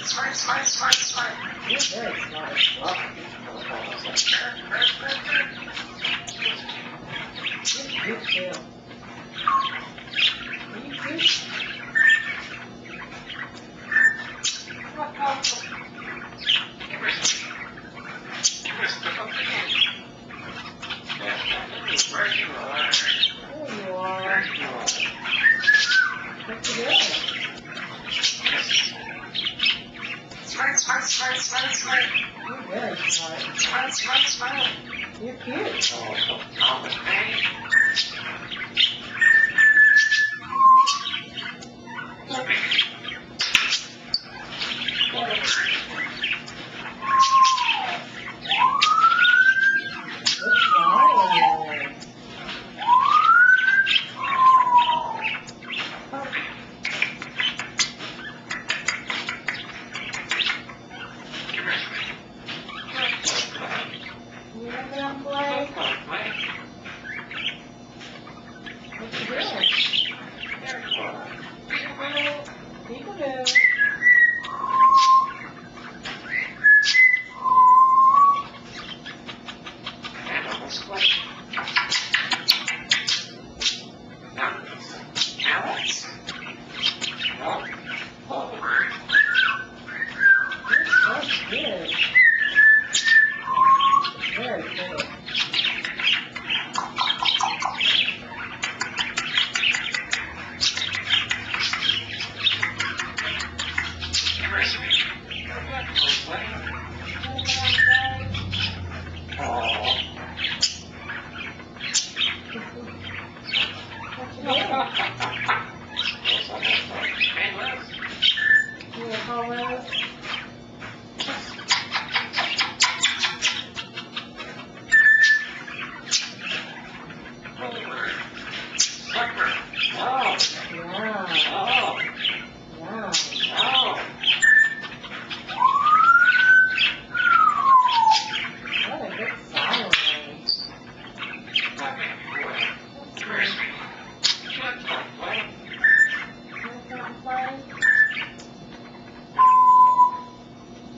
Smart, smart, smart, smart. You're very smart. You're cute too. Are you cute? Where you are. There you are. What you doing? Smart, smart, smart, smart, smart. You're very smart. Smart, smart, smart. You're cute. Oh.